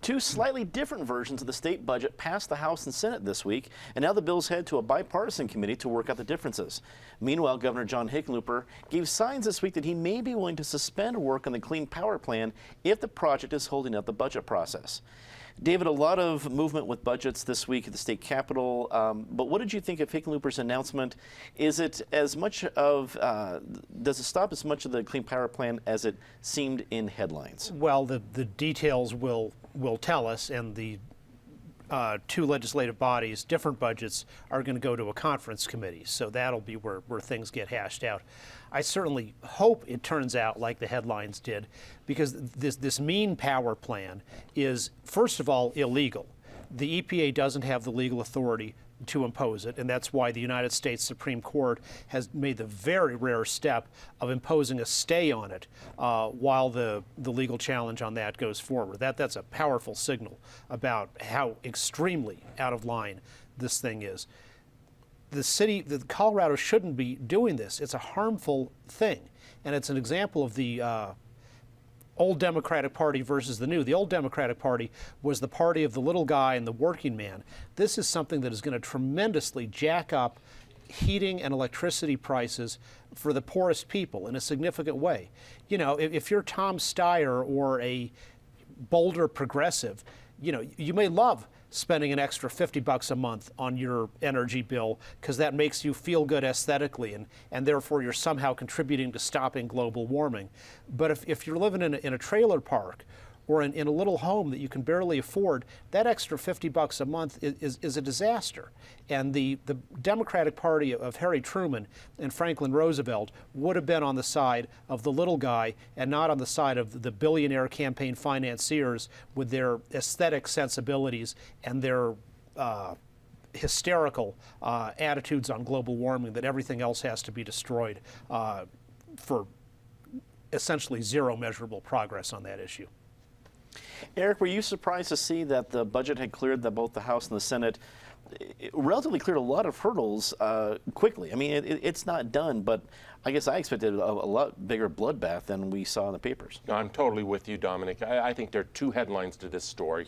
Two slightly different versions of the state budget passed the House and Senate this week, and now the bills head to a bipartisan committee to work out the differences. Meanwhile, Governor John Hickenlooper gave signs this week that he may be willing to suspend work on the Clean Power Plan if the project is holding up the budget process. David, a lot of movement with budgets this week at the state capitol, but what did you think of Hickenlooper's announcement? Is it as much of, does it stop as much of the Clean Power Plan as it seemed in headlines? Well, the details will tell us, and the two legislative bodies, different budgets, are going to go to a conference committee, so that'll be where things get hashed out. I certainly hope it turns out like the headlines did, because this mean power plan is, first of all, illegal. The EPA doesn't have the legal authority to impose it, and that's why the United States Supreme Court has made the very rare step of imposing a stay on it while the legal challenge on that goes forward. That's a powerful signal about how extremely out of line this thing is. The Colorado shouldn't be doing this. It's a harmful thing, and it's an example of the old Democratic Party versus the new. The old Democratic Party was the party of the little guy and the working man. This is something that is going to tremendously jack up heating and electricity prices for the poorest people in a significant way. You know, if you're Tom Steyer or a bolder progressive, you know, you may love spending an extra $50 a month on your energy bill because that makes you feel good aesthetically, and therefore you're somehow contributing to stopping global warming. But if you're living in a trailer park or in a little home that you can barely afford, that extra $50 a month is a disaster. And the Democratic Party of Harry Truman and Franklin Roosevelt would have been on the side of the little guy and not on the side of the billionaire campaign financiers with their aesthetic sensibilities and their hysterical attitudes on global warming that everything else has to be destroyed for essentially zero measurable progress on that issue. Eric, were you surprised to see that the budget had cleared both the House and the Senate? It relatively cleared a lot of hurdles quickly. I mean, it's not done, but I guess I expected a lot bigger bloodbath than we saw in the papers. No, I'm totally with you, Dominic. I think there are two headlines to this story.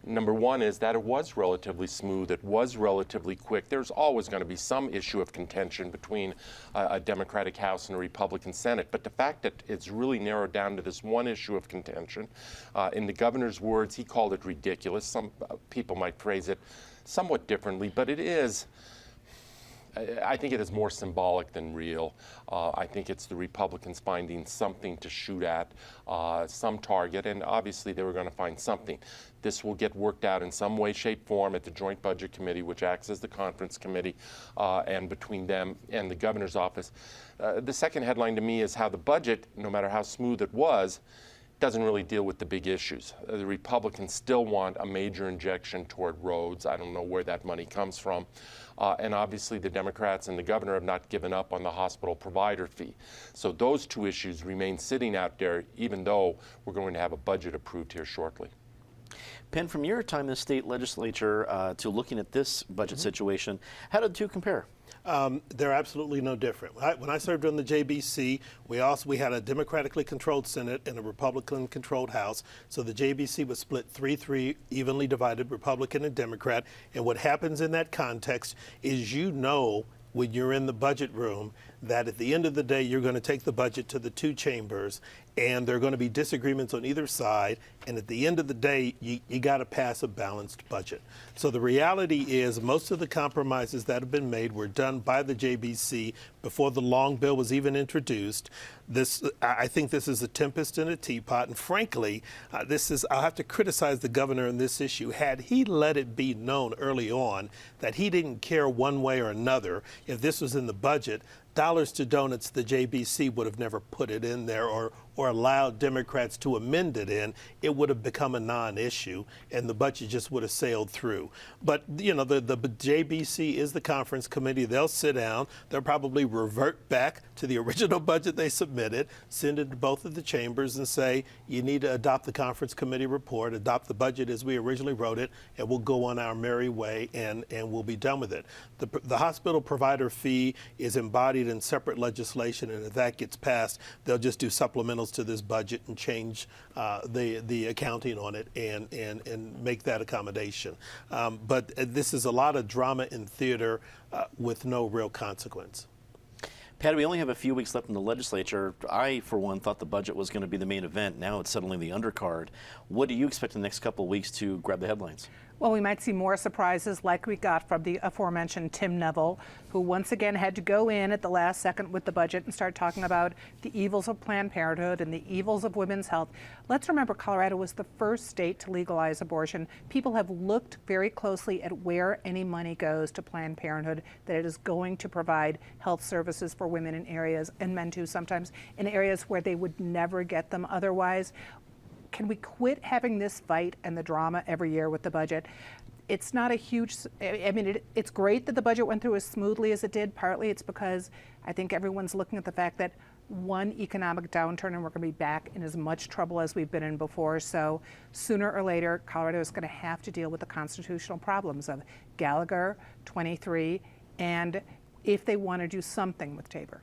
Number one is that it was relatively smooth. It was relatively quick. There's always going to be some issue of contention between a Democratic House and a Republican Senate. But the fact that it's really narrowed down to this one issue of contention, in the governor's words, he called it ridiculous. Some people might phrase it somewhat differently, but it is. I think it is more symbolic than real. I think it's the Republicans finding something to shoot at, some target, and obviously they were going to find something. This will get worked out in some way, shape, form at the Joint Budget Committee, which acts as the conference committee, and between them and the governor's office. The second headline to me is how the budget, no matter how smooth it was, doesn't really deal with the big issues. The Republicans still want a major injection toward roads. I don't know where that money comes from. And obviously the Democrats and the governor have not given up on the hospital provider fee. So those two issues remain sitting out there, even though we're going to have a budget approved here shortly. Penn, from your time in the state legislature to looking at this budget situation, how did the two compare? They're absolutely no different. When I served on the JBC, we had a democratically controlled Senate and a Republican controlled House. So the JBC was split 3-3, evenly divided, Republican and Democrat. And what happens in that context is, you know, when you're in the budget room, that at the end of the day, you're going to take the budget to the two chambers, and there are going to be disagreements on either side. And at the end of the day, you got to pass a balanced budget. So the reality is most of the compromises that have been made were done by the JBC before the long bill was even introduced. I think this is a tempest in a teapot. And frankly, I'll have to criticize the governor on this issue. Had he let it be known early on that he didn't care one way or another, if this was in the budget, dollars to donuts, the JBC would have never put it in there or allowed Democrats to amend it in. It would have become a non-issue, and the budget just would have sailed through. But, you know, the JBC is the conference committee. They'll sit down. They'll probably revert back to the original budget they submitted, send it to both of the chambers and say, you need to adopt the conference committee report, adopt the budget as we originally wrote it, and we'll go on our merry way, and we'll be done with it. The hospital provider fee is embodied in separate legislation, and if that gets passed, they'll just do supplementals to this budget and change the the accounting on it and make that accommodation. But this is a lot of drama in theater with no real consequence. Patty, we only have a few weeks left in the legislature. I, for one, thought the budget was going to be the main event. Now it's suddenly the undercard. What do you expect in the next couple of weeks to grab the headlines? Well, we might see more surprises like we got from the aforementioned Tim Neville, who once again had to go in at the last second with the budget and start talking about the evils of Planned Parenthood and the evils of women's health. Let's remember Colorado was the first state to legalize abortion. People have looked very closely at where any money goes to Planned Parenthood, that it is going to provide health services for women in areas, and men too sometimes, in areas where they would never get them otherwise. Can we quit having this fight and the drama every year with the budget? It's not a huge, I mean, it's great that the budget went through as smoothly as it did. Partly it's because I think everyone's looking at the fact that one economic downturn and we're going to be back in as much trouble as we've been in before. So sooner or later, Colorado is going to have to deal with the constitutional problems of Gallagher, 23, and if they want to do something with Tabor.